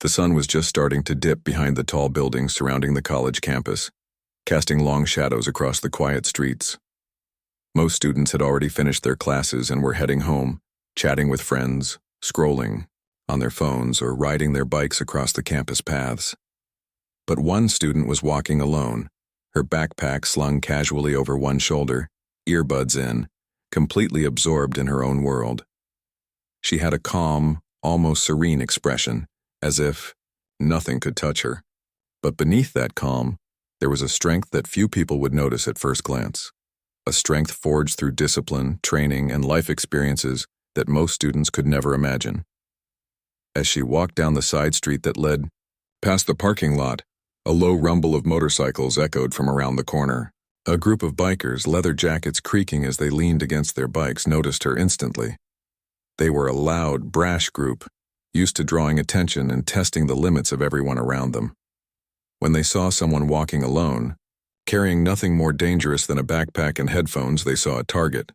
The sun was just starting to dip behind the tall buildings surrounding the college campus, casting long shadows across the quiet streets. Most students had already finished their classes and were heading home, chatting with friends, scrolling on their phones, or riding their bikes across the campus paths. But one student was walking alone, her backpack slung casually over one shoulder, earbuds in, completely absorbed in her own world. She had a calm, almost serene expression, as if nothing could touch her. But beneath that calm, there was a strength that few people would notice at first glance. A strength forged through discipline, training, and life experiences that most students could never imagine. As she walked down the side street that led past the parking lot, a low rumble of motorcycles echoed from around the corner. A group of bikers, leather jackets creaking as they leaned against their bikes, noticed her instantly. They were a loud, brash group, used to drawing attention and testing the limits of everyone around them. When they saw someone walking alone, carrying nothing more dangerous than a backpack and headphones, they saw a target.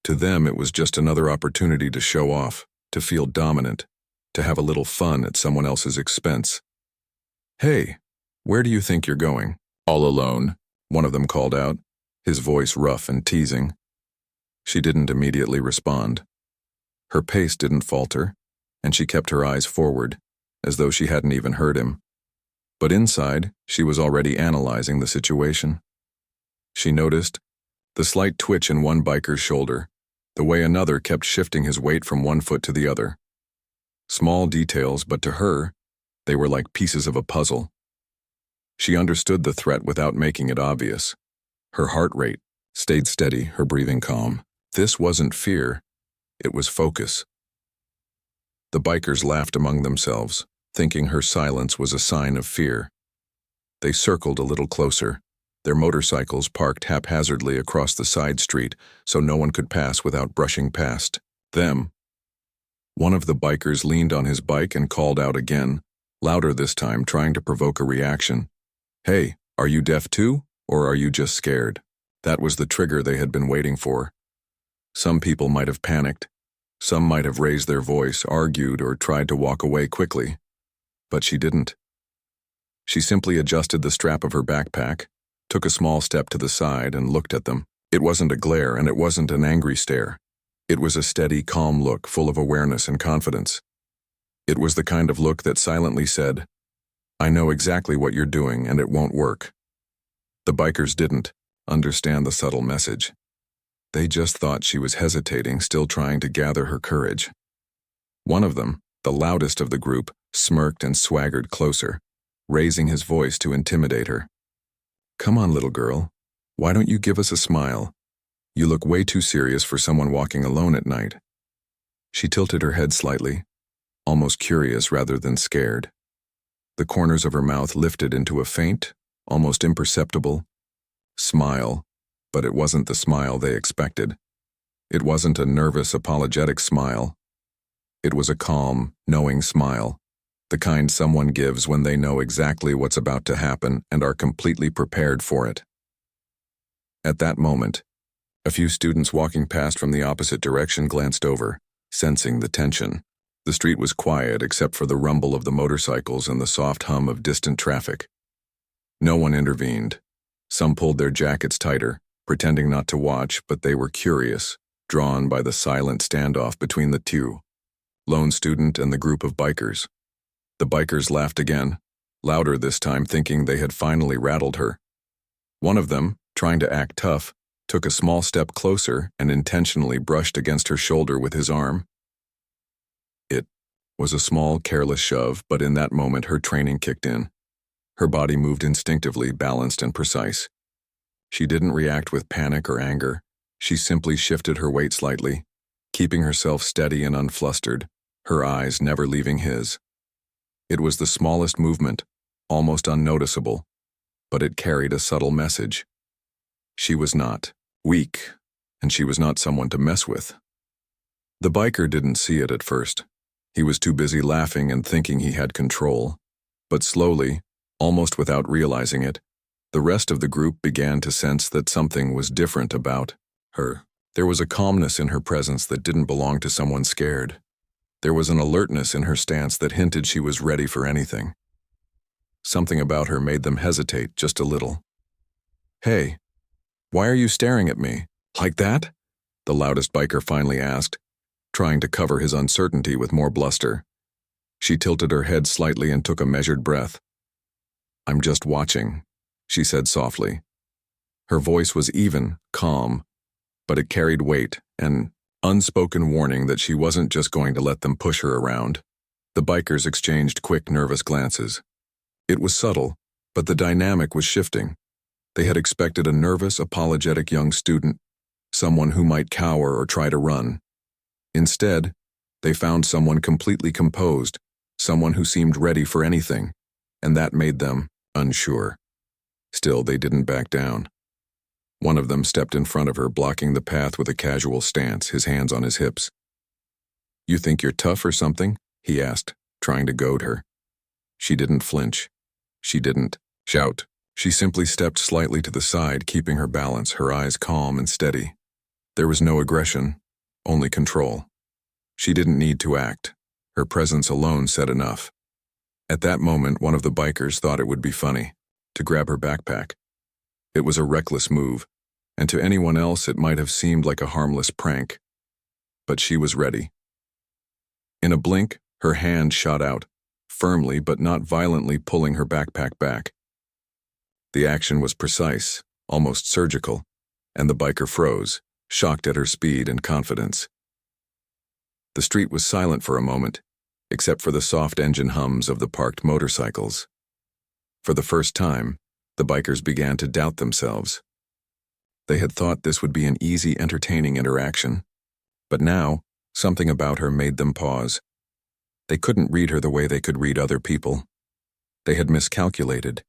To them, it was just another opportunity to show off, to feel dominant, to have a little fun at someone else's expense. "Hey, where do you think you're going?" "All alone," one of them called out, his voice rough and teasing. She didn't immediately respond. Her pace didn't falter, and she kept her eyes forward, as though she hadn't even heard him. But inside, she was already analyzing the situation. She noticed the slight twitch in one biker's shoulder, the way another kept shifting his weight from one foot to the other. Small details, but to her, they were like pieces of a puzzle. She understood the threat without making it obvious. Her heart rate stayed steady, her breathing calm. This wasn't fear, it was focus. The bikers laughed among themselves, thinking her silence was a sign of fear. They circled a little closer, their motorcycles parked haphazardly across the side street so no one could pass without brushing past them. One of the bikers leaned on his bike and called out again, louder this time, trying to provoke a reaction. "Hey, are you deaf too, or are you just scared?" That was the trigger they had been waiting for. Some people might have panicked. Some might have raised their voice, argued, or tried to walk away quickly. But she didn't. She simply adjusted the strap of her backpack, took a small step to the side, and looked at them. It wasn't a glare, and it wasn't an angry stare. It was a steady, calm look full of awareness and confidence. It was the kind of look that silently said, "I know exactly what you're doing, and it won't work." The bikers didn't understand the subtle message. They just thought she was hesitating, still trying to gather her courage. One of them, the loudest of the group, smirked and swaggered closer, raising his voice to intimidate her. "Come on, little girl. Why don't you give us a smile? You look way too serious for someone walking alone at night." She tilted her head slightly, almost curious rather than scared. The corners of her mouth lifted into a faint, almost imperceptible smile, but it wasn't the smile they expected. It wasn't a nervous, apologetic smile. It was a calm, knowing smile, the kind someone gives when they know exactly what's about to happen and are completely prepared for it. At that moment, a few students walking past from the opposite direction glanced over, sensing the tension. The street was quiet except for the rumble of the motorcycles and the soft hum of distant traffic. No one intervened. Some pulled their jackets tighter, pretending not to watch, but they were curious, drawn by the silent standoff between the two, lone student and the group of bikers. The bikers laughed again, louder this time, thinking they had finally rattled her. One of them, trying to act tough, took a small step closer and intentionally brushed against her shoulder with his arm. It was a small, careless shove, but in that moment her training kicked in. Her body moved instinctively, balanced and precise. She didn't react with panic or anger. She simply shifted her weight slightly, keeping herself steady and unflustered, her eyes never leaving his. It was the smallest movement, almost unnoticeable, but it carried a subtle message. She was not weak, and she was not someone to mess with. The biker didn't see it at first. He was too busy laughing and thinking he had control. But slowly, almost without realizing it, the rest of the group began to sense that something was different about her. There was a calmness in her presence that didn't belong to someone scared. There was an alertness in her stance that hinted she was ready for anything. Something about her made them hesitate just a little. "Hey, why are you staring at me? Like that?" the loudest biker finally asked, trying to cover his uncertainty with more bluster. She tilted her head slightly and took a measured breath. "I'm just watching," she said softly. Her voice was even, calm, but it carried weight, an unspoken warning that she wasn't just going to let them push her around. The bikers exchanged quick, nervous glances. It was subtle, but the dynamic was shifting. They had expected a nervous, apologetic young student, someone who might cower or try to run. Instead, they found someone completely composed, someone who seemed ready for anything, and that made them unsure. Still, they didn't back down. One of them stepped in front of her, blocking the path with a casual stance, his hands on his hips. "You think you're tough or something?" he asked, trying to goad her. She didn't flinch. She didn't shout. She simply stepped slightly to the side, keeping her balance, her eyes calm and steady. There was no aggression, only control. She didn't need to act. Her presence alone said enough. At that moment, one of the bikers thought it would be funny to grab her backpack. It was a reckless move, and to anyone else it might have seemed like a harmless prank. But she was ready. In a blink, her hand shot out, firmly but not violently, pulling her backpack back. The action was precise, almost surgical, and the biker froze, shocked at her speed and confidence. The street was silent for a moment, except for the soft engine hums of the parked motorcycles. For the first time, the bikers began to doubt themselves. They had thought this would be an easy, entertaining interaction, but now, something about her made them pause. They couldn't read her the way they could read other people. They had miscalculated.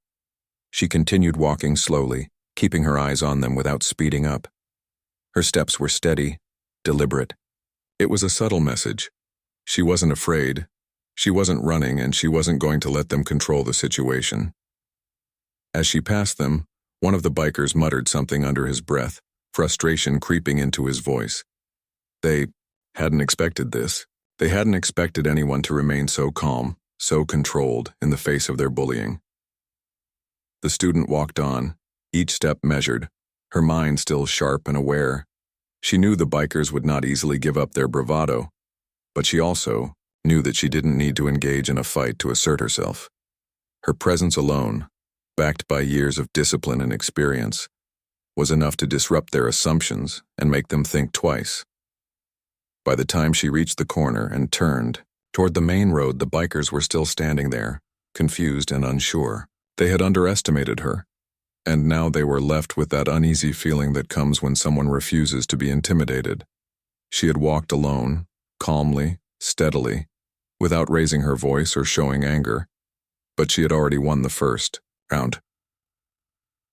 She continued walking slowly, keeping her eyes on them without speeding up. Her steps were steady, deliberate. It was a subtle message. She wasn't afraid. She wasn't running, and she wasn't going to let them control the situation. As she passed them, one of the bikers muttered something under his breath, frustration creeping into his voice. They hadn't expected this. They hadn't expected anyone to remain so calm, so controlled in the face of their bullying. The student walked on, each step measured, her mind still sharp and aware. She knew the bikers would not easily give up their bravado, but she also knew that she didn't need to engage in a fight to assert herself. Her presence alone, backed by years of discipline and experience, was enough to disrupt their assumptions and make them think twice. By the time she reached the corner and turned toward the main road, the bikers were still standing there, confused and unsure. They had underestimated her, and now they were left with that uneasy feeling that comes when someone refuses to be intimidated. She had walked alone, calmly, steadily, without raising her voice or showing anger, but she had already won the first round.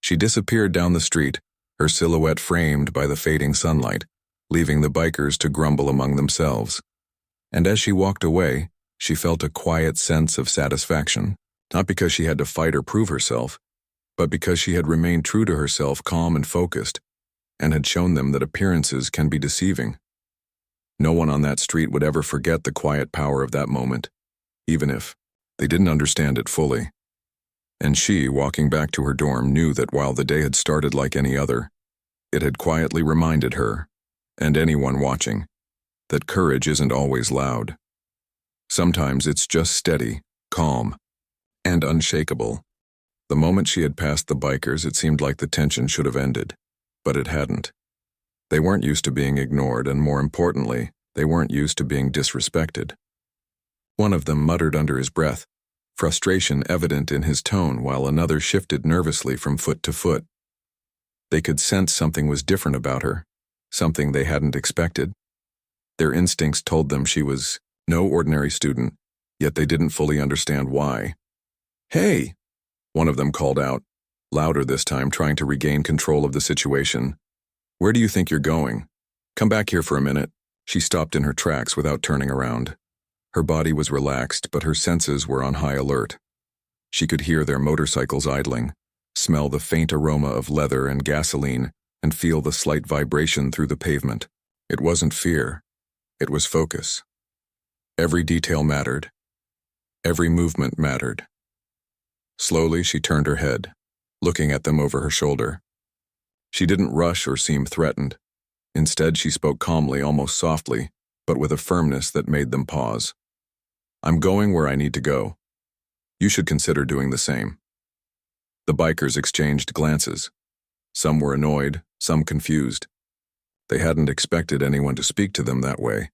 She disappeared down the street, her silhouette framed by the fading sunlight, leaving the bikers to grumble among themselves. And as she walked away, she felt a quiet sense of satisfaction, not because she had to fight or prove herself, but because she had remained true to herself, calm and focused, and had shown them that appearances can be deceiving. No one on that street would ever forget the quiet power of that moment, even if they didn't understand it fully. And she, walking back to her dorm, knew that while the day had started like any other, it had quietly reminded her, and anyone watching, that courage isn't always loud. Sometimes it's just steady, calm, and unshakable. The moment she had passed the bikers, it seemed like the tension should have ended, but it hadn't. They weren't used to being ignored, and more importantly, they weren't used to being disrespected. One of them muttered under his breath, frustration evident in his tone, while another shifted nervously from foot to foot. They could sense something was different about her, something they hadn't expected. Their instincts told them she was no ordinary student, yet they didn't fully understand why. "Hey!" one of them called out, louder this time, trying to regain control of the situation. "Where do you think you're going? Come back here for a minute." She stopped in her tracks without turning around. Her body was relaxed, but her senses were on high alert. She could hear their motorcycles idling, smell the faint aroma of leather and gasoline, and feel the slight vibration through the pavement. It wasn't fear. It was focus. Every detail mattered. Every movement mattered. Slowly, she turned her head, looking at them over her shoulder. She didn't rush or seem threatened. Instead, she spoke calmly, almost softly, but with a firmness that made them pause. "I'm going where I need to go. You should consider doing the same." The bikers exchanged glances. Some were annoyed, some confused. They hadn't expected anyone to speak to them that way,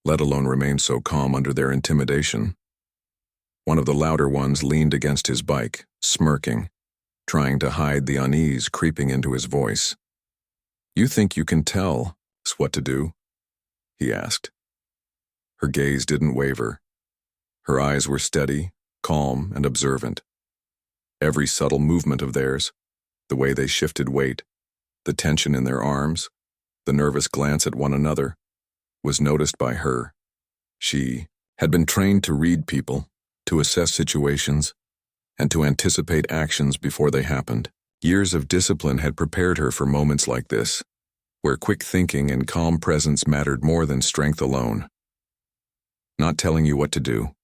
let alone remain so calm under their intimidation. One of the louder ones leaned against his bike, smirking, trying to hide the unease creeping into his voice. "You think you can tell us what to do?" he asked. Her gaze didn't waver. Her eyes were steady, calm, and observant. Every subtle movement of theirs, the way they shifted weight, the tension in their arms, the nervous glance at one another, was noticed by her. She had been trained to read people, to assess situations, and to anticipate actions before they happened. Years of discipline had prepared her for moments like this, where quick thinking and calm presence mattered more than strength alone. "Not telling you what to do,"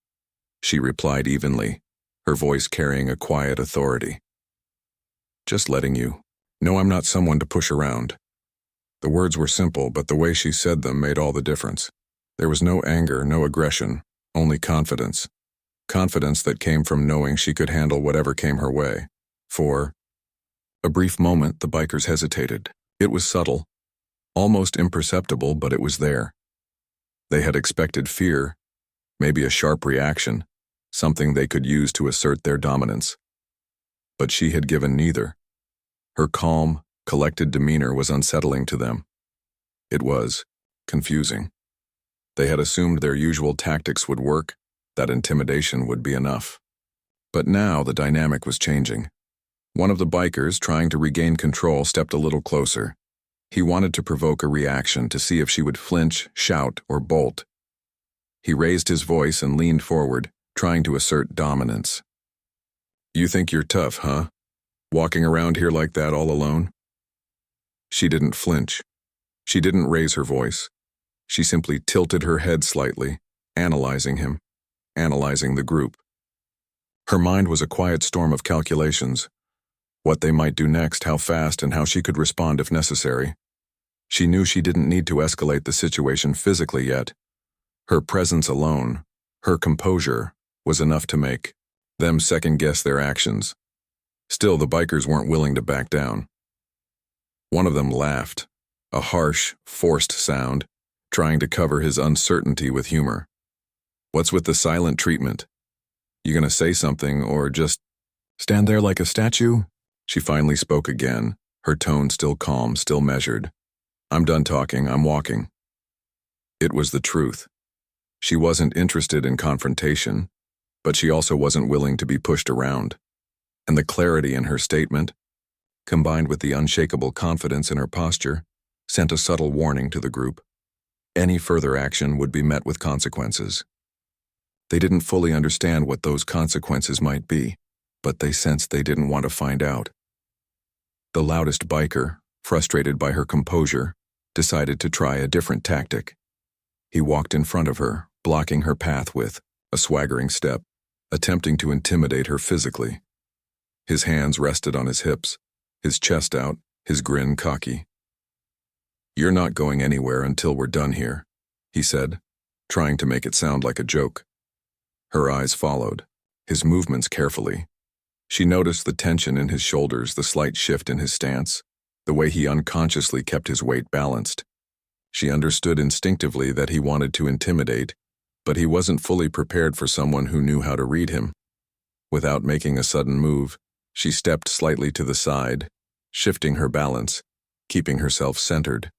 she replied evenly, her voice carrying a quiet authority. "Just letting you know I'm not someone to push around." The words were simple, but the way she said them made all the difference. There was no anger, no aggression, only confidence. Confidence that came from knowing she could handle whatever came her way. For a brief moment, the bikers hesitated. It was subtle, almost imperceptible, but it was there. They had expected fear, maybe a sharp reaction, something they could use to assert their dominance. But she had given neither. Her calm, collected demeanor was unsettling to them. It was confusing. They had assumed their usual tactics would work, that intimidation would be enough. But now the dynamic was changing. One of the bikers, trying to regain control, stepped a little closer. He wanted to provoke a reaction, to see if she would flinch, shout, or bolt. He raised his voice and leaned forward, trying to assert dominance. "You think you're tough, huh? Walking around here like that all alone?" She didn't flinch. She didn't raise her voice. She simply tilted her head slightly, analyzing him, analyzing the group. Her mind was a quiet storm of calculations. What they might do next, how fast, and how she could respond if necessary. She knew she didn't need to escalate the situation physically yet. Her presence alone, her composure, was enough to make them second-guess their actions. Still, the bikers weren't willing to back down. One of them laughed, a harsh, forced sound, trying to cover his uncertainty with humor. "What's with the silent treatment? You gonna say something, or just stand there like a statue?" She finally spoke again, her tone still calm, still measured. "I'm done talking, I'm walking." It was the truth. She wasn't interested in confrontation, but she also wasn't willing to be pushed around. And the clarity in her statement, combined with the unshakable confidence in her posture, sent a subtle warning to the group. Any further action would be met with consequences. They didn't fully understand what those consequences might be, but they sensed they didn't want to find out. The loudest biker, frustrated by her composure, decided to try a different tactic. He walked in front of her, blocking her path with a swaggering step, attempting to intimidate her physically. His hands rested on his hips, his chest out, his grin cocky. "You're not going anywhere until we're done here," he said, trying to make it sound like a joke. Her eyes followed, his movements carefully. She noticed the tension in his shoulders, the slight shift in his stance, the way he unconsciously kept his weight balanced. She understood instinctively that he wanted to intimidate, but he wasn't fully prepared for someone who knew how to read him. Without making a sudden move, she stepped slightly to the side, shifting her balance, keeping herself centered.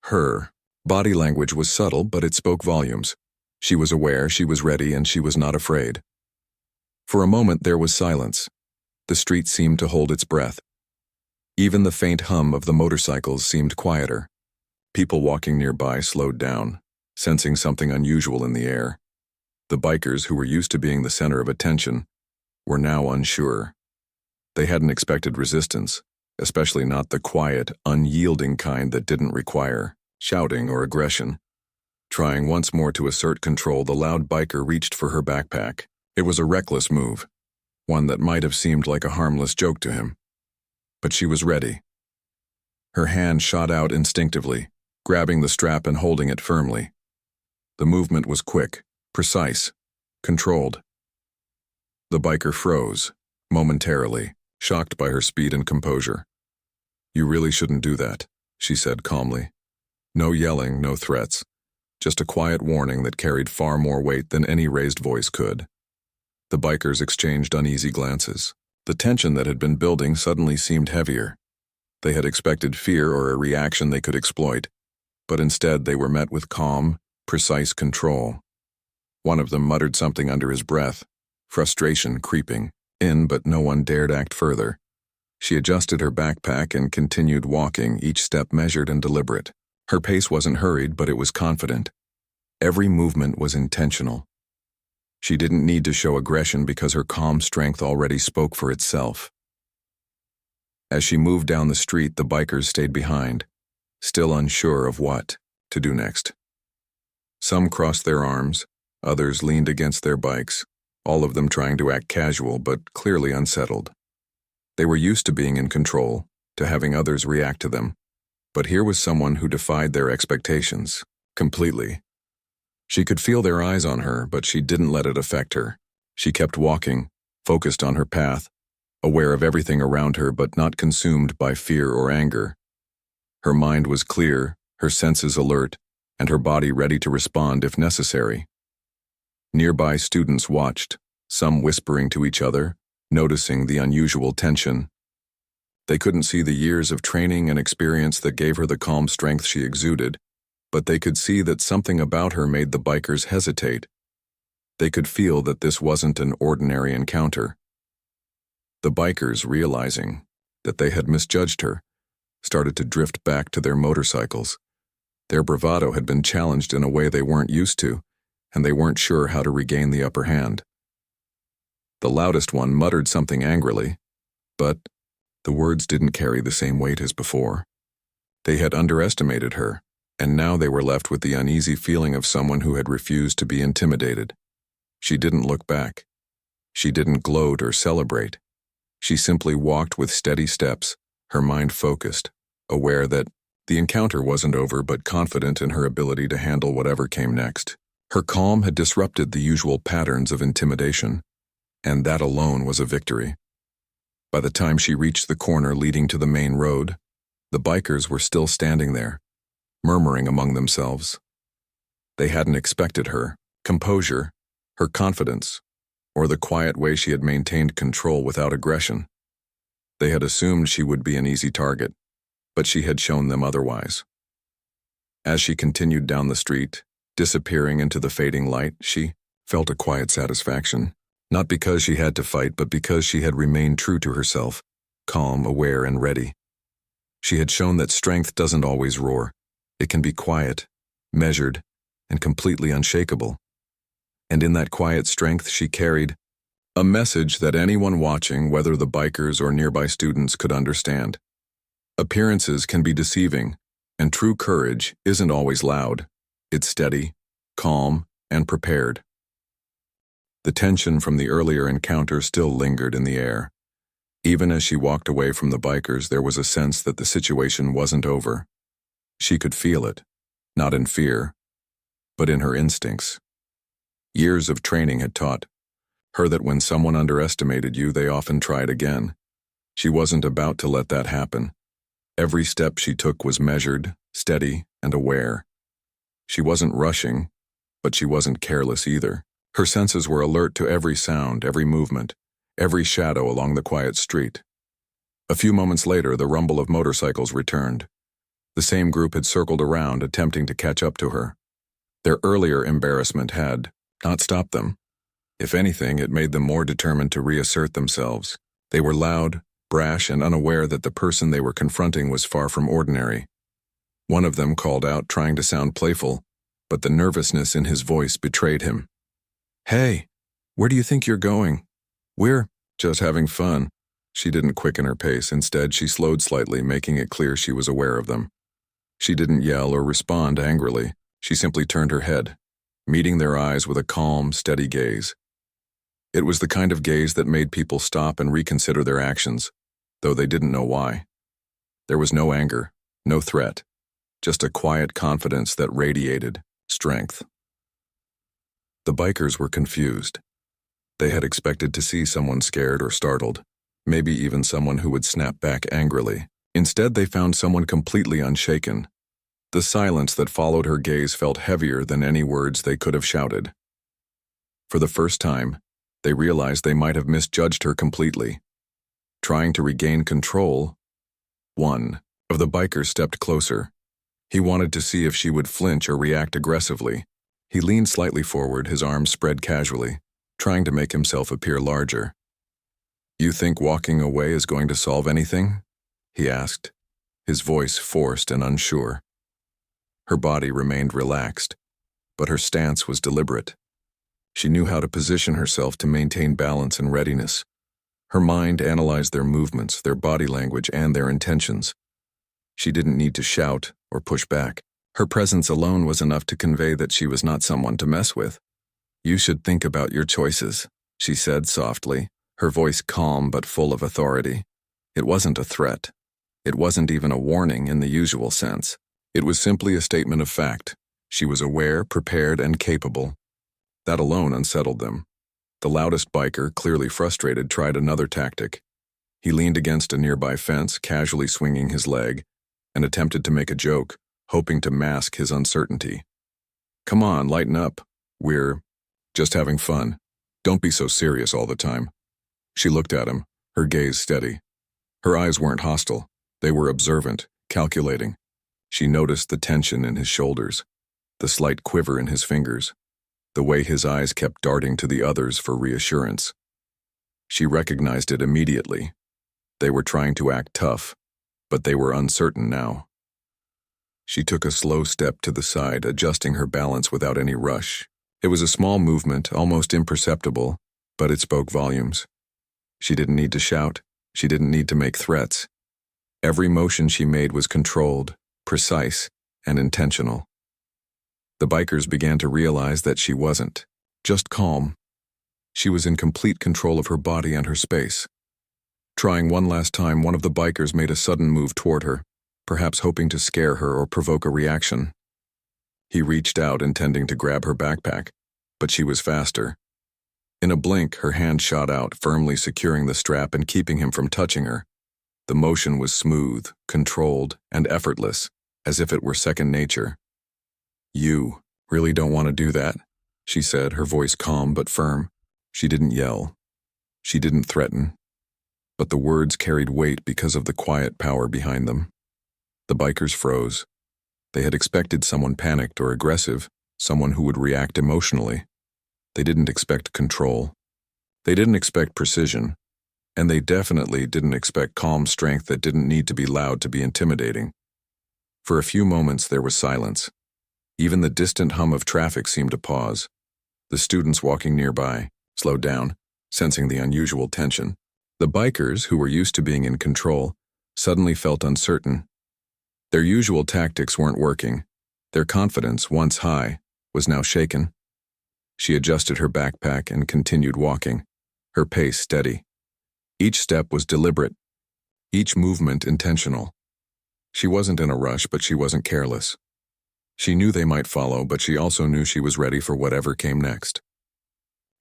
Her body language was subtle, but it spoke volumes. She was aware, she was ready, and she was not afraid. For a moment there was silence. The street seemed to hold its breath. Even the faint hum of the motorcycles seemed quieter. People walking nearby slowed down, sensing something unusual in the air. The bikers, who were used to being the center of attention, were now unsure. They hadn't expected resistance, especially not the quiet, unyielding kind that didn't require shouting or aggression. Trying once more to assert control, the loud biker reached for her backpack. It was a reckless move, one that might have seemed like a harmless joke to him. But she was ready. Her hand shot out instinctively, grabbing the strap and holding it firmly. The movement was quick, precise, controlled. The biker froze, momentarily, shocked by her speed and composure. "You really shouldn't do that," she said calmly. No yelling, no threats, just a quiet warning that carried far more weight than any raised voice could. The bikers exchanged uneasy glances. The tension that had been building suddenly seemed heavier. They had expected fear or a reaction they could exploit, but instead they were met with calm, precise control. One of them muttered something under his breath, frustration creeping in, but no one dared act further. She adjusted her backpack and continued walking, each step measured and deliberate. Her pace wasn't hurried, but it was confident. Every movement was intentional. She didn't need to show aggression because her calm strength already spoke for itself. As she moved down the street, the bikers stayed behind, still unsure of what to do next. Some crossed their arms, others leaned against their bikes, all of them trying to act casual but clearly unsettled. They were used to being in control, to having others react to them, but here was someone who defied their expectations, completely. She could feel their eyes on her, but she didn't let it affect her. She kept walking, focused on her path, aware of everything around her but not consumed by fear or anger. Her mind was clear, her senses alert, and her body ready to respond if necessary. Nearby students watched, some whispering to each other, noticing the unusual tension. They couldn't see the years of training and experience that gave her the calm strength she exuded, but they could see that something about her made the bikers hesitate. They could feel that this wasn't an ordinary encounter. The bikers, realizing that they had misjudged her, started to drift back to their motorcycles. Their bravado had been challenged in a way they weren't used to, and they weren't sure how to regain the upper hand. The loudest one muttered something angrily, but the words didn't carry the same weight as before. They had underestimated her, and now they were left with the uneasy feeling of someone who had refused to be intimidated. She didn't look back. She didn't gloat or celebrate. She simply walked with steady steps, her mind focused, aware that the encounter wasn't over but confident in her ability to handle whatever came next. Her calm had disrupted the usual patterns of intimidation, and that alone was a victory. By the time she reached the corner leading to the main road, the bikers were still standing there, murmuring among themselves. They hadn't expected her composure, her confidence, or the quiet way she had maintained control without aggression. They had assumed she would be an easy target, but she had shown them otherwise. As she continued down the street, disappearing into the fading light, she felt a quiet satisfaction. Not because she had to fight, but because she had remained true to herself, calm, aware, and ready. She had shown that strength doesn't always roar. It can be quiet, measured, and completely unshakable. And in that quiet strength she carried a message that anyone watching, whether the bikers or nearby students, could understand. Appearances can be deceiving, and true courage isn't always loud. It's steady, calm, and prepared. The tension from the earlier encounter still lingered in the air. Even as she walked away from the bikers, there was a sense that the situation wasn't over. She could feel it, not in fear, but in her instincts. Years of training had taught her that when someone underestimated you, they often tried again. She wasn't about to let that happen. Every step she took was measured, steady, and aware. She wasn't rushing, but she wasn't careless either. Her senses were alert to every sound, every movement, every shadow along the quiet street. A few moments later, the rumble of motorcycles returned. The same group had circled around, attempting to catch up to her. Their earlier embarrassment had not stopped them. If anything, it made them more determined to reassert themselves. They were loud, brash, and unaware that the person they were confronting was far from ordinary. One of them called out, trying to sound playful, but the nervousness in his voice betrayed him. "Hey, where do you think you're going?" "We're just having fun." She didn't quicken her pace. Instead, she slowed slightly, making it clear she was aware of them. She didn't yell or respond angrily, She simply turned her head, meeting their eyes with a calm, steady gaze. It was the kind of gaze that made people stop and reconsider their actions, though they didn't know why. There was no anger, no threat, just a quiet confidence that radiated strength. The bikers were confused. They had expected to see someone scared or startled, maybe even someone who would snap back angrily. Instead, they found someone completely unshaken. The silence that followed her gaze felt heavier than any words they could have shouted. For the first time, they realized they might have misjudged her completely. Trying to regain control, one of the bikers stepped closer. He wanted to see if she would flinch or react aggressively. He leaned slightly forward, his arms spread casually, trying to make himself appear larger. "You think walking away is going to solve anything?" he asked, his voice forced and unsure. Her body remained relaxed, but her stance was deliberate. She knew how to position herself to maintain balance and readiness. Her mind analyzed their movements, their body language, and their intentions. She didn't need to shout or push back. Her presence alone was enough to convey that she was not someone to mess with. "You should think about your choices," she said softly, her voice calm but full of authority. It wasn't a threat. It wasn't even a warning in the usual sense. It was simply a statement of fact. She was aware, prepared, and capable. That alone unsettled them. The loudest biker, clearly frustrated, tried another tactic. He leaned against a nearby fence, casually swinging his leg, and attempted to make a joke, hoping to mask his uncertainty. "Come on, lighten up. We're just having fun. Don't be so serious all the time." She looked at him, her gaze steady. Her eyes weren't hostile. They were observant, calculating. She noticed the tension in his shoulders, the slight quiver in his fingers, the way his eyes kept darting to the others for reassurance. She recognized it immediately. They were trying to act tough, but they were uncertain now. She took a slow step to the side, adjusting her balance without any rush. It was a small movement, almost imperceptible, but it spoke volumes. She didn't need to shout. She didn't need to make threats. Every motion she made was controlled, precise, and intentional. The bikers began to realize that she wasn't just calm. She was in complete control of her body and her space. Trying one last time, one of the bikers made a sudden move toward her, perhaps hoping to scare her or provoke a reaction. He reached out, intending to grab her backpack, but she was faster. In a blink, her hand shot out, firmly securing the strap and keeping him from touching her. The motion was smooth, controlled, and effortless, as if it were second nature. "You really don't want to do that?" she said, her voice calm but firm. She didn't yell. She didn't threaten. But the words carried weight because of the quiet power behind them. The bikers froze. They had expected someone panicked or aggressive, someone who would react emotionally. They didn't expect control. They didn't expect precision. And they definitely didn't expect calm strength that didn't need to be loud to be intimidating. For a few moments there was silence. Even the distant hum of traffic seemed to pause. The students walking nearby slowed down, sensing the unusual tension. The bikers, who were used to being in control, suddenly felt uncertain. Their usual tactics weren't working. Their confidence, once high, was now shaken. She adjusted her backpack and continued walking, her pace steady. Each step was deliberate, each movement intentional. She wasn't in a rush, but she wasn't careless. She knew they might follow, but she also knew she was ready for whatever came next.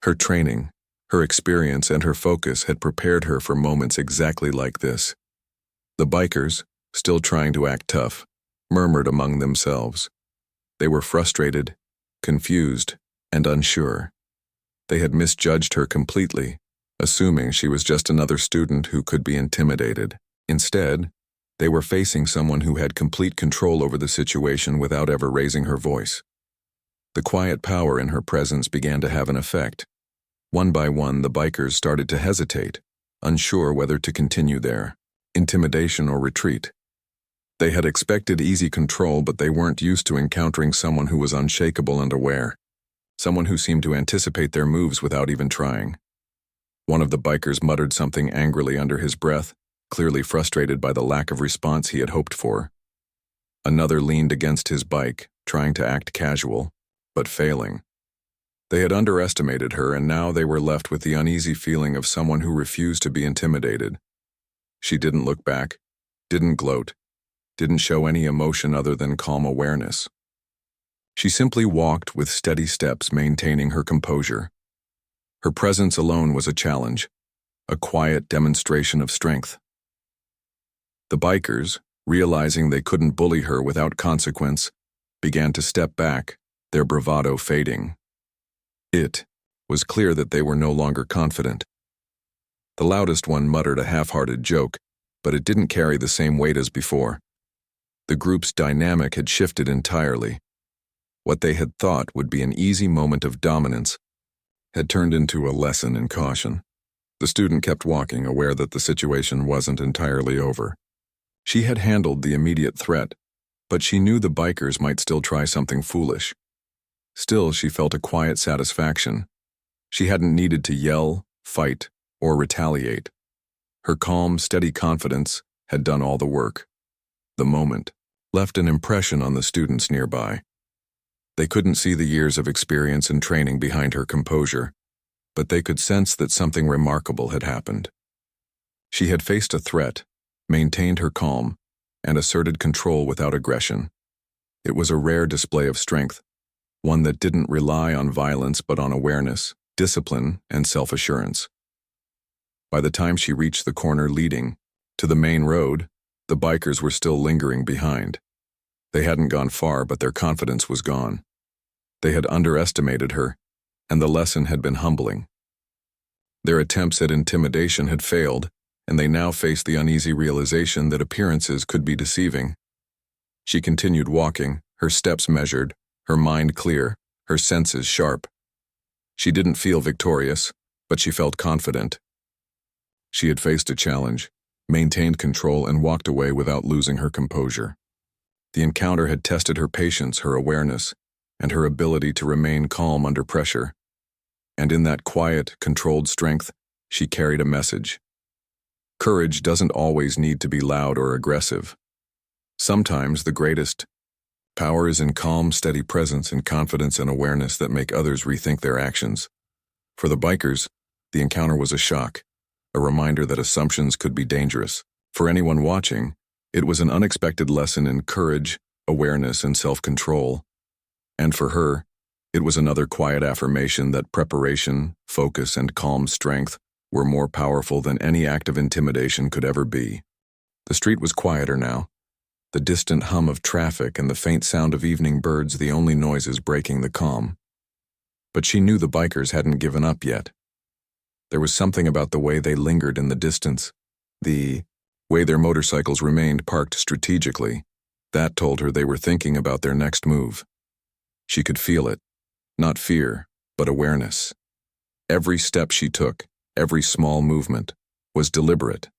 Her training, her experience, and her focus had prepared her for moments exactly like this. The bikers, still trying to act tough, murmured among themselves. They were frustrated, confused, and unsure. They had misjudged her completely, assuming she was just another student who could be intimidated. Instead, they were facing someone who had complete control over the situation without ever raising her voice. The quiet power in her presence began to have an effect. One by one, the bikers started to hesitate, unsure whether to continue their intimidation or retreat. They had expected easy control, but they weren't used to encountering someone who was unshakable and aware, someone who seemed to anticipate their moves without even trying. One of the bikers muttered something angrily under his breath, clearly frustrated by the lack of response he had hoped for. Another leaned against his bike, trying to act casual, but failing. They had underestimated her, and now they were left with the uneasy feeling of someone who refused to be intimidated. She didn't look back, didn't gloat, didn't show any emotion other than calm awareness. She simply walked with steady steps, maintaining her composure. Her presence alone was a challenge, a quiet demonstration of strength. The bikers, realizing they couldn't bully her without consequence, began to step back, their bravado fading. It was clear that they were no longer confident. The loudest one muttered a half-hearted joke, but it didn't carry the same weight as before. The group's dynamic had shifted entirely. What they had thought would be an easy moment of dominance had turned into a lesson in caution. The student kept walking, aware that the situation wasn't entirely over. She had handled the immediate threat, but she knew the bikers might still try something foolish. Still, she felt a quiet satisfaction. She hadn't needed to yell, fight, or retaliate. Her calm, steady confidence had done all the work. The moment left an impression on the students nearby. They couldn't see the years of experience and training behind her composure, but they could sense that something remarkable had happened. She had faced a threat, maintained her calm, and asserted control without aggression. It was a rare display of strength, one that didn't rely on violence but on awareness, discipline, and self-assurance. By the time she reached the corner leading to the main road, the bikers were still lingering behind. They hadn't gone far, but their confidence was gone. They had underestimated her, and the lesson had been humbling. Their attempts at intimidation had failed, and they now faced the uneasy realization that appearances could be deceiving. She continued walking, her steps measured, her mind clear, her senses sharp. She didn't feel victorious, but she felt confident. She had faced a challenge, maintained control, and walked away without losing her composure. The encounter had tested her patience, her awareness, and her ability to remain calm under pressure. And in that quiet, controlled strength, she carried a message. Courage doesn't always need to be loud or aggressive. Sometimes the greatest power is in calm, steady presence and confidence and awareness that make others rethink their actions. For the bikers, the encounter was a shock, a reminder that assumptions could be dangerous. For anyone watching, it was an unexpected lesson in courage, awareness, and self-control. And for her, it was another quiet affirmation that preparation, focus, and calm strength were more powerful than any act of intimidation could ever be. The street was quieter now, the distant hum of traffic and the faint sound of evening birds the only noises breaking the calm. But she knew the bikers hadn't given up yet. There was something about the way they lingered in the distance, the way their motorcycles remained parked strategically, that told her they were thinking about their next move. She could feel it, not fear, but awareness. Every step she took, every small movement, was deliberate.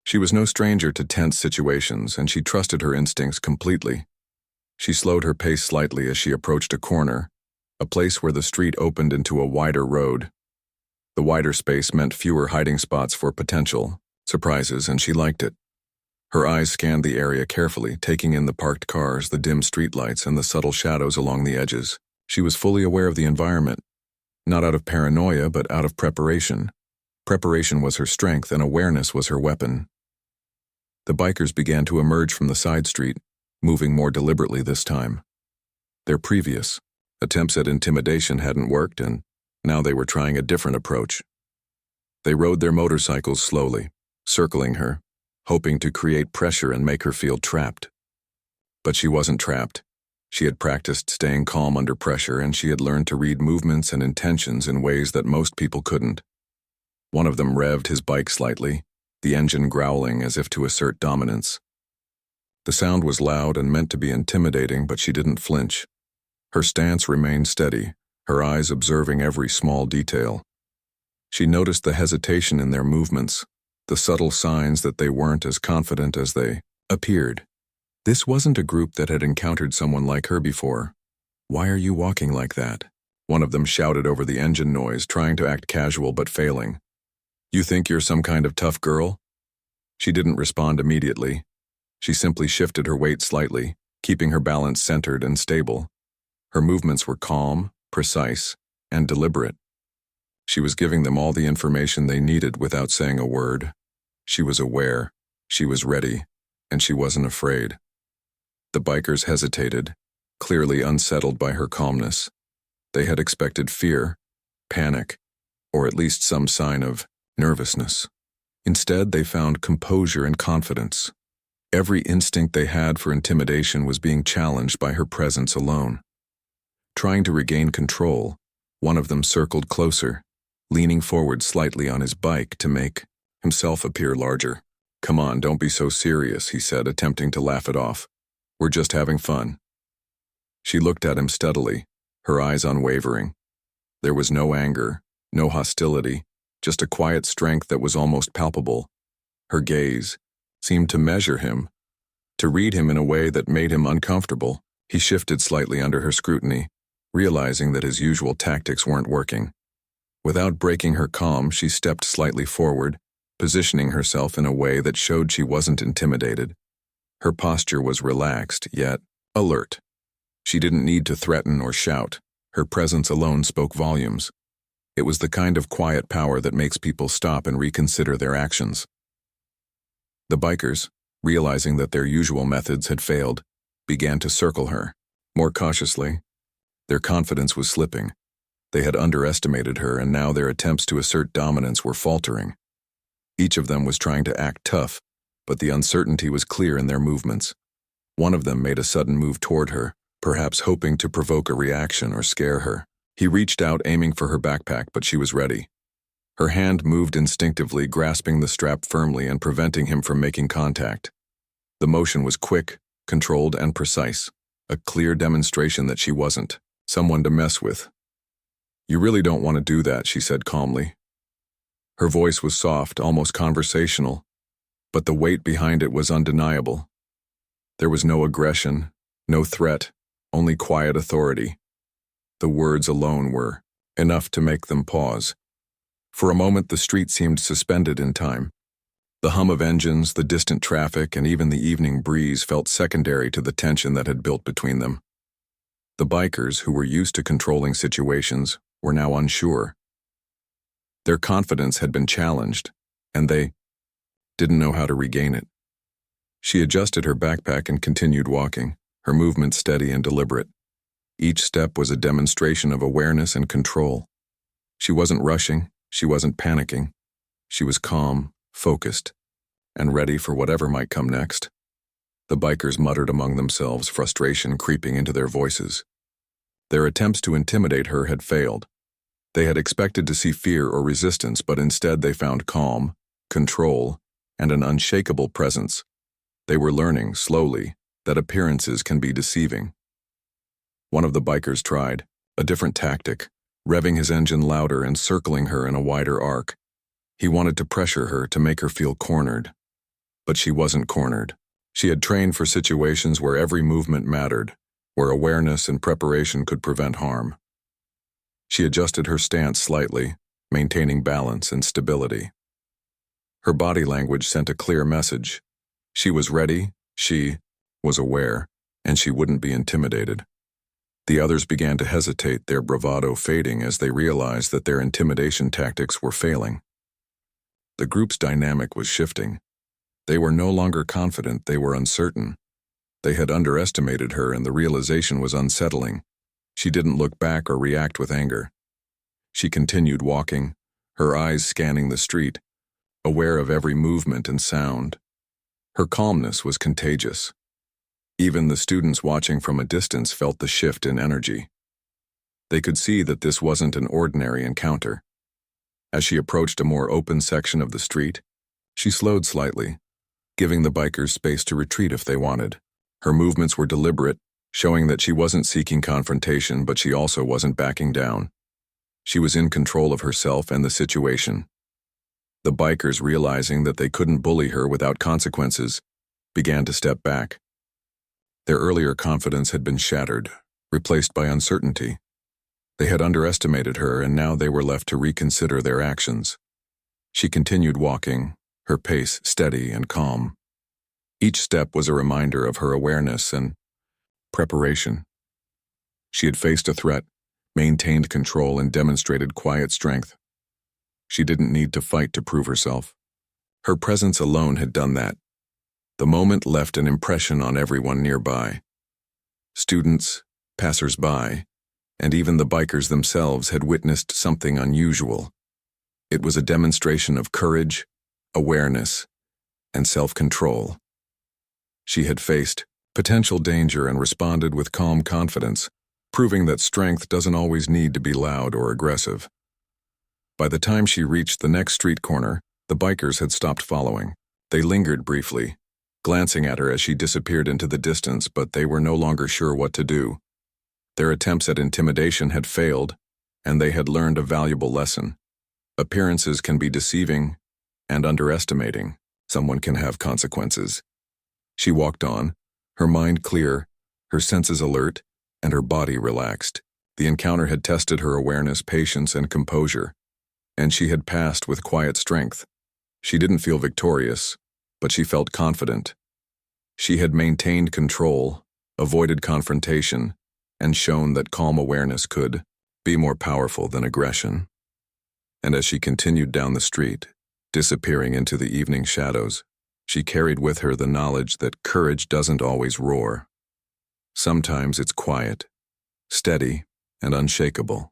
She was no stranger to tense situations, and she trusted her instincts completely. She slowed her pace slightly as she approached a corner, a place where the street opened into a wider road. The wider space meant fewer hiding spots for potential surprises, and she liked it. Her eyes scanned the area carefully, taking in the parked cars, the dim streetlights, and the subtle shadows along the edges. She was fully aware of the environment, not out of paranoia, but out of preparation. Preparation was her strength, and awareness was her weapon. The bikers began to emerge from the side street, moving more deliberately this time. Their previous attempts at intimidation hadn't worked, and now they were trying a different approach. They rode their motorcycles slowly, circling her, hoping to create pressure and make her feel trapped. But she wasn't trapped. She had practiced staying calm under pressure, and she had learned to read movements and intentions in ways that most people couldn't. One of them revved his bike slightly, the engine growling as if to assert dominance. The sound was loud and meant to be intimidating, but she didn't flinch. Her stance remained steady, her eyes observing every small detail. She noticed the hesitation in their movements, the subtle signs that they weren't as confident as they appeared. This wasn't a group that had encountered someone like her before. "Why are you walking like that?" One of them shouted over the engine noise, trying to act casual but failing. "You think you're some kind of tough girl?" She didn't respond immediately. She simply shifted her weight slightly, keeping her balance centered and stable. Her movements were calm, precise, and deliberate. She was giving them all the information they needed without saying a word. She was aware, she was ready, and she wasn't afraid. The bikers hesitated, clearly unsettled by her calmness. They had expected fear, panic, or at least some sign of nervousness. Instead, they found composure and confidence. Every instinct they had for intimidation was being challenged by her presence alone. Trying to regain control, one of them circled closer, leaning forward slightly on his bike to make himself appear larger. "Come on, don't be so serious," he said, attempting to laugh it off. "We're just having fun." She looked at him steadily, her eyes unwavering. There was no anger, no hostility, just a quiet strength that was almost palpable. Her gaze seemed to measure him, to read him in a way that made him uncomfortable. He shifted slightly under her scrutiny, realizing that his usual tactics weren't working. Without breaking her calm, she stepped slightly forward, positioning herself in a way that showed she wasn't intimidated. Her posture was relaxed, yet alert. She didn't need to threaten or shout. Her presence alone spoke volumes. It was the kind of quiet power that makes people stop and reconsider their actions. The bikers, realizing that their usual methods had failed, began to circle her, more cautiously. Their confidence was slipping. They had underestimated her, and now their attempts to assert dominance were faltering. Each of them was trying to act tough, but the uncertainty was clear in their movements. One of them made a sudden move toward her, perhaps hoping to provoke a reaction or scare her. He reached out, aiming for her backpack, but she was ready. Her hand moved instinctively, grasping the strap firmly and preventing him from making contact. The motion was quick, controlled, and precise, a clear demonstration that she wasn't someone to mess with. "You really don't want to do that," she said calmly. Her voice was soft, almost conversational, but the weight behind it was undeniable. There was no aggression, no threat, only quiet authority. The words alone were enough to make them pause. For a moment, the street seemed suspended in time. The hum of engines, the distant traffic, and even the evening breeze felt secondary to the tension that had built between them. The bikers, who were used to controlling situations, were now unsure. Their confidence had been challenged, and they didn't know how to regain it. She adjusted her backpack and continued walking, her movement steady and deliberate. Each step was a demonstration of awareness and control. She wasn't rushing, she wasn't panicking. She was calm, focused, and ready for whatever might come next. The bikers muttered among themselves, frustration creeping into their voices. Their attempts to intimidate her had failed. They had expected to see fear or resistance, but instead they found calm, control, and an unshakable presence. They were learning, slowly, that appearances can be deceiving. One of the bikers tried a different tactic, revving his engine louder and circling her in a wider arc. He wanted to pressure her, to make her feel cornered. But she wasn't cornered. She had trained for situations where every movement mattered, where awareness and preparation could prevent harm. She adjusted her stance slightly, maintaining balance and stability. Her body language sent a clear message. She was ready, she was aware, and she wouldn't be intimidated. The others began to hesitate, their bravado fading as they realized that their intimidation tactics were failing. The group's dynamic was shifting. They were no longer confident, they were uncertain. They had underestimated her, and the realization was unsettling. She didn't look back or react with anger. She continued walking, her eyes scanning the street, aware of every movement and sound. Her calmness was contagious. Even the students watching from a distance felt the shift in energy. They could see that this wasn't an ordinary encounter. As she approached a more open section of the street, she slowed slightly, giving the bikers space to retreat if they wanted. Her movements were deliberate, showing that she wasn't seeking confrontation, but she also wasn't backing down. She was in control of herself and the situation. The bikers, realizing that they couldn't bully her without consequences, began to step back. Their earlier confidence had been shattered, replaced by uncertainty. They had underestimated her, and now they were left to reconsider their actions. She continued walking, her pace steady and calm. Each step was a reminder of her awareness and preparation. She had faced a threat, maintained control, and demonstrated quiet strength. She didn't need to fight to prove herself. Her presence alone had done that. The moment left an impression on everyone nearby. Students, passers-by, and even the bikers themselves had witnessed something unusual. It was a demonstration of courage, awareness, and self-control. She had faced potential danger and responded with calm confidence, proving that strength doesn't always need to be loud or aggressive. By the time she reached the next street corner, the bikers had stopped following. They lingered briefly, glancing at her as she disappeared into the distance, but they were no longer sure what to do. Their attempts at intimidation had failed, and they had learned a valuable lesson. Appearances can be deceiving, and underestimating someone can have consequences. She walked on, her mind clear, her senses alert, and her body relaxed. The encounter had tested her awareness, patience, and composure, and she had passed with quiet strength. She didn't feel victorious, but she felt confident. She had maintained control, avoided confrontation, and shown that calm awareness could be more powerful than aggression. And as she continued down the street, disappearing into the evening shadows, she carried with her the knowledge that courage doesn't always roar. Sometimes it's quiet, steady, and unshakable.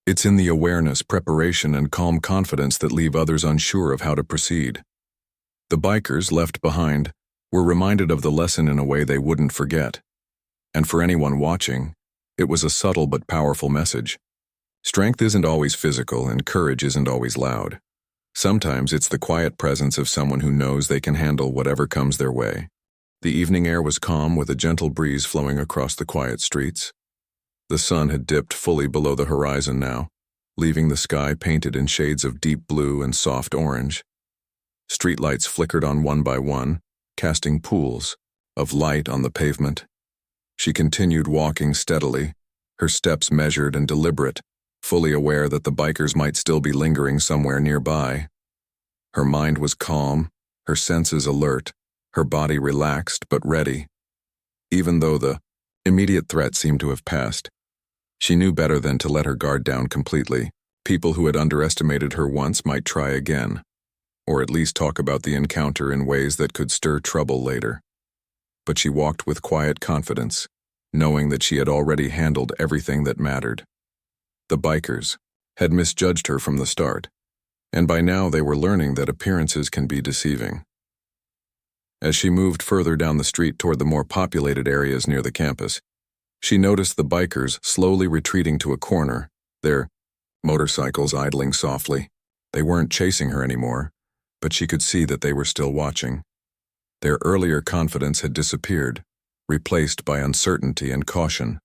It's in the awareness, preparation, and calm confidence that leave others unsure of how to proceed. The bikers left behind were reminded of the lesson in a way they wouldn't forget. And for anyone watching, it was a subtle but powerful message. Strength isn't always physical, and courage isn't always loud. Sometimes it's the quiet presence of someone who knows they can handle whatever comes their way. The evening air was calm, with a gentle breeze flowing across the quiet streets. The sun had dipped fully below the horizon now, leaving the sky painted in shades of deep blue and soft orange. Streetlights flickered on one by one, casting pools of light on the pavement. She continued walking steadily, her steps measured and deliberate, fully aware that the bikers might still be lingering somewhere nearby. Her mind was calm, her senses alert, her body relaxed but ready. Even though the immediate threat seemed to have passed, she knew better than to let her guard down completely. People who had underestimated her once might try again, or at least talk about the encounter in ways that could stir trouble later. But she walked with quiet confidence, knowing that she had already handled everything that mattered. The bikers had misjudged her from the start, and by now they were learning that appearances can be deceiving. As she moved further down the street toward the more populated areas near the campus, she noticed the bikers slowly retreating to a corner, their motorcycles idling softly. They weren't chasing her anymore, but she could see that they were still watching. Their earlier confidence had disappeared, replaced by uncertainty and caution.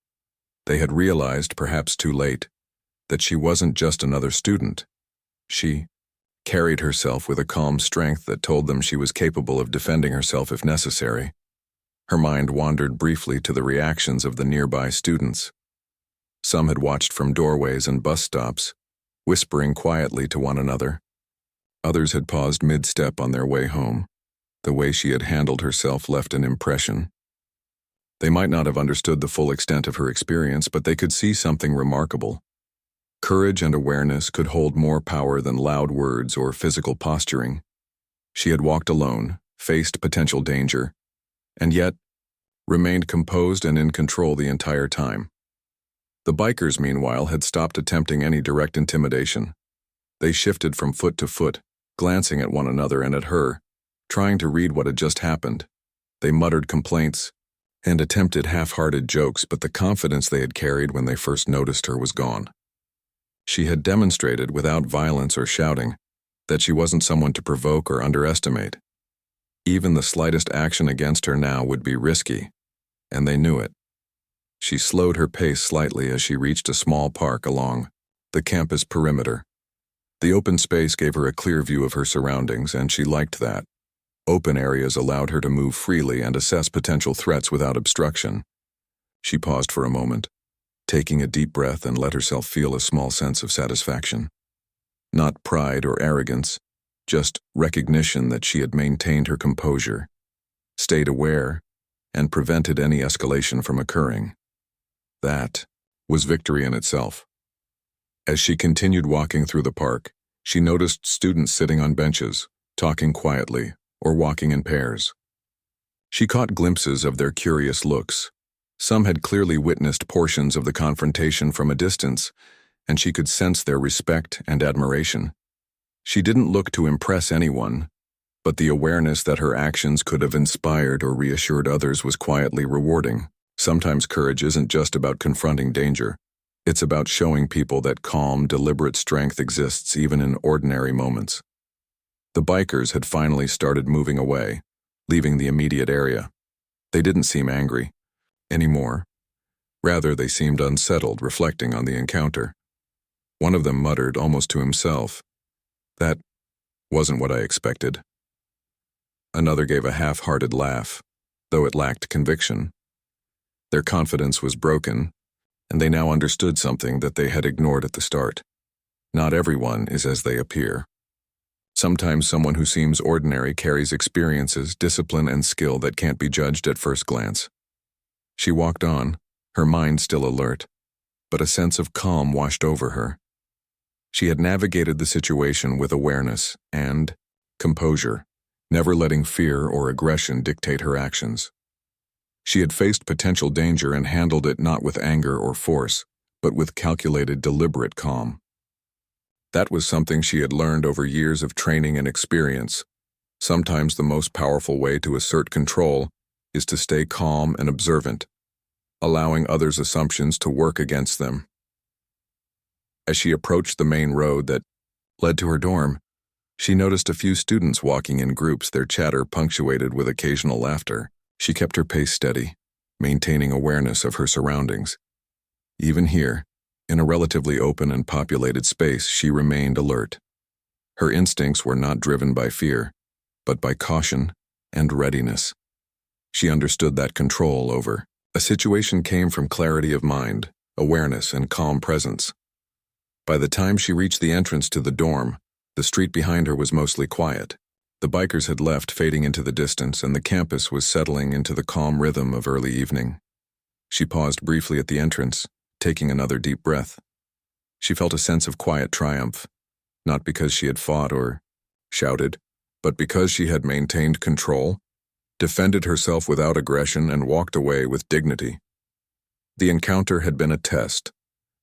They had realized, perhaps too late, that she wasn't just another student. She carried herself with a calm strength that told them she was capable of defending herself if necessary. Her mind wandered briefly to the reactions of the nearby students. Some had watched from doorways and bus stops, whispering quietly to one another. Others had paused mid-step on their way home. The way she had handled herself left an impression. They might not have understood the full extent of her experience, but they could see something remarkable. Courage and awareness could hold more power than loud words or physical posturing. She had walked alone, faced potential danger, and yet remained composed and in control the entire time. The bikers, meanwhile, had stopped attempting any direct intimidation. They shifted from foot to foot, glancing at one another and at her, trying to read what had just happened. They muttered complaints and attempted half-hearted jokes, but the confidence they had carried when they first noticed her was gone. She had demonstrated, without violence or shouting, that she wasn't someone to provoke or underestimate. Even the slightest action against her now would be risky, and they knew it. She slowed her pace slightly as she reached a small park along the campus perimeter. The open space gave her a clear view of her surroundings, and she liked that. Open areas allowed her to move freely and assess potential threats without obstruction. She paused for a moment, taking a deep breath, and let herself feel a small sense of satisfaction. Not pride or arrogance, just recognition that she had maintained her composure, stayed aware, and prevented any escalation from occurring. That was victory in itself. As she continued walking through the park, she noticed students sitting on benches, talking quietly, or walking in pairs. She caught glimpses of their curious looks. Some had clearly witnessed portions of the confrontation from a distance, and she could sense their respect and admiration. She didn't look to impress anyone, but the awareness that her actions could have inspired or reassured others was quietly rewarding. Sometimes courage isn't just about confronting danger. It's about showing people that calm, deliberate strength exists even in ordinary moments. The bikers had finally started moving away, leaving the immediate area. They didn't seem angry anymore. Rather, they seemed unsettled, reflecting on the encounter. One of them muttered, almost to himself, "That wasn't what I expected." Another gave a half-hearted laugh, though it lacked conviction. Their confidence was broken, and they now understood something that they had ignored at the start. Not everyone is as they appear. Sometimes someone who seems ordinary carries experiences, discipline, and skill that can't be judged at first glance. She walked on, her mind still alert, but a sense of calm washed over her. She had navigated the situation with awareness and composure, never letting fear or aggression dictate her actions. She had faced potential danger and handled it not with anger or force, but with calculated, deliberate calm. That was something she had learned over years of training and experience. Sometimes the most powerful way to assert control is to stay calm and observant, allowing others' assumptions to work against them. As she approached the main road that led to her dorm, she noticed a few students walking in groups, their chatter punctuated with occasional laughter. She kept her pace steady, maintaining awareness of her surroundings. Even here, in a relatively open and populated space, she remained alert. Her instincts were not driven by fear, but by caution and readiness. She understood that control over a situation came from clarity of mind, awareness, and calm presence. By the time she reached the entrance to the dorm, the street behind her was mostly quiet. The bikers had left, fading into the distance, and the campus was settling into the calm rhythm of early evening. She paused briefly at the entrance, taking another deep breath. She felt a sense of quiet triumph, not because she had fought or shouted, but because she had maintained control, defended herself without aggression, and walked away with dignity. The encounter had been a test,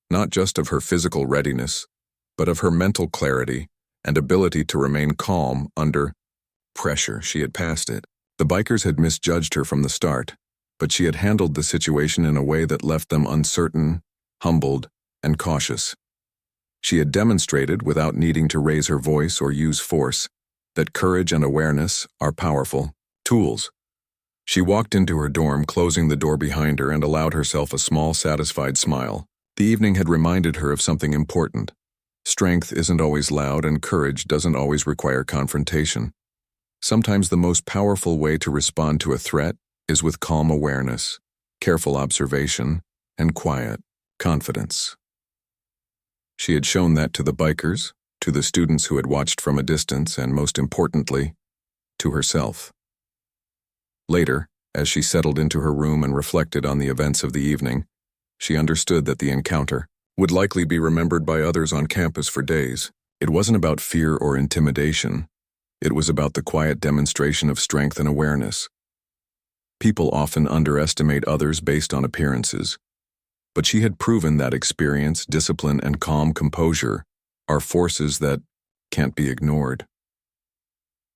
not just of her physical readiness, but of her mental clarity and ability to remain calm under pressure. She had passed it. The bikers had misjudged her from the start, but she had handled the situation in a way that left them uncertain, humbled, and cautious. She had demonstrated, without needing to raise her voice or use force, that courage and awareness are powerful tools. She walked into her dorm, closing the door behind her, and allowed herself a small, satisfied smile. The evening had reminded her of something important. Strength isn't always loud, and courage doesn't always require confrontation. Sometimes the most powerful way to respond to a threat is with calm awareness, careful observation, and quiet confidence. She had shown that to the bikers, to the students who had watched from a distance, and most importantly, to herself. Later, as she settled into her room and reflected on the events of the evening, she understood that the encounter would likely be remembered by others on campus for days. It wasn't about fear or intimidation. It was about the quiet demonstration of strength and awareness. People often underestimate others based on appearances, but she had proven that experience, discipline, and calm composure are forces that can't be ignored.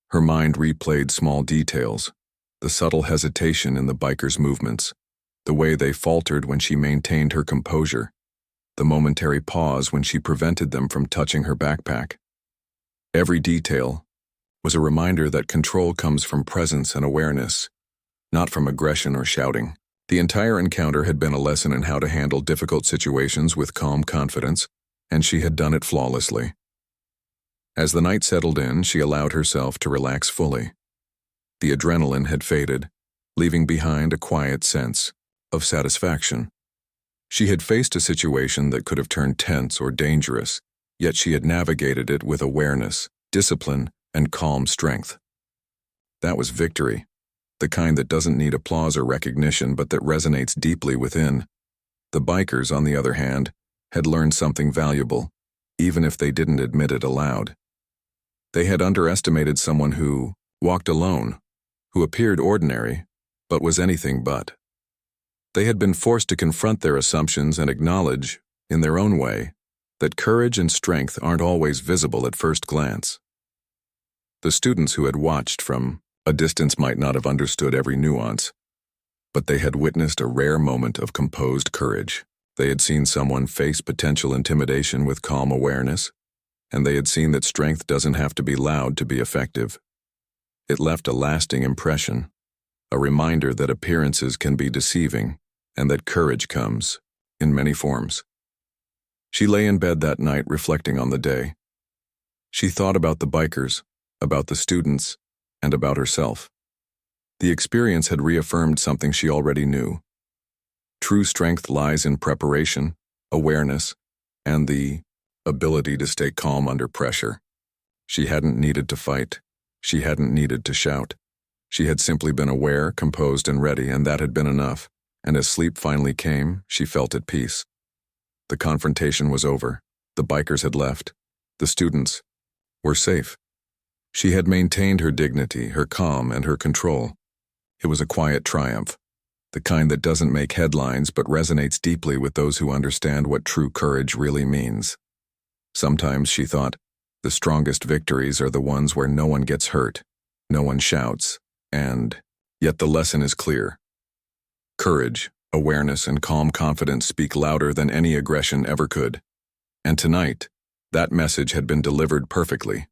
Her mind replayed small details, the subtle hesitation in the bikers' movements, the way they faltered when she maintained her composure, the momentary pause when she prevented them from touching her backpack. Every detail was a reminder that control comes from presence and awareness, not from aggression or shouting. The entire encounter had been a lesson in how to handle difficult situations with calm confidence, and she had done it flawlessly. As the night settled in, she allowed herself to relax fully. The adrenaline had faded, leaving behind a quiet sense of satisfaction. She had faced a situation that could have turned tense or dangerous, yet she had navigated it with awareness, discipline, and calm strength. That was victory, the kind that doesn't need applause or recognition but that resonates deeply within. The bikers, on the other hand, had learned something valuable, even if they didn't admit it aloud. They had underestimated someone who walked alone, who appeared ordinary, but was anything but. They had been forced to confront their assumptions and acknowledge, in their own way, that courage and strength aren't always visible at first glance. The students who had watched from a distance might not have understood every nuance, but they had witnessed a rare moment of composed courage. They had seen someone face potential intimidation with calm awareness, and they had seen that strength doesn't have to be loud to be effective. It left a lasting impression, a reminder that appearances can be deceiving and that courage comes in many forms. She lay in bed that night reflecting on the day. She thought about the bikers, about the students, and about herself. The experience had reaffirmed something she already knew. True strength lies in preparation, awareness, and the ability to stay calm under pressure. She hadn't needed to fight. She hadn't needed to shout. She had simply been aware, composed, and ready, and that had been enough. And as sleep finally came, she felt at peace. The confrontation was over. The bikers had left. The students were safe. She had maintained her dignity, her calm, and her control. It was a quiet triumph, the kind that doesn't make headlines but resonates deeply with those who understand what true courage really means. Sometimes, she thought, the strongest victories are the ones where no one gets hurt, no one shouts, and yet the lesson is clear. Courage, awareness, and calm confidence speak louder than any aggression ever could. And tonight, that message had been delivered perfectly.